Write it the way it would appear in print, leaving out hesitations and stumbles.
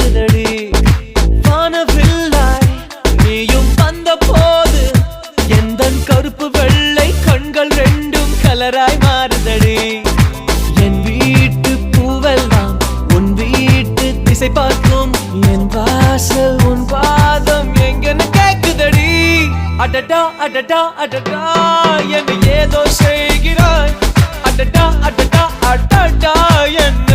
ஏறுதடி வானவில்லாய் நீயும் வந்த போது எந்தன் கருப்பு வெள்ளை கண்கள் ரெண்டும் கலராய் மாறுதடி என் வீட்டு பூவெல்லாம் உன் வீட்டு திசை பார்க்கும் என் வாசல் உன் பாதம் எங்கன்னு கேக்குதடி அடடா அடடா அடடா என்ன ஏதோ செய்கிறாய் அடடா அடடா அடடா என்ன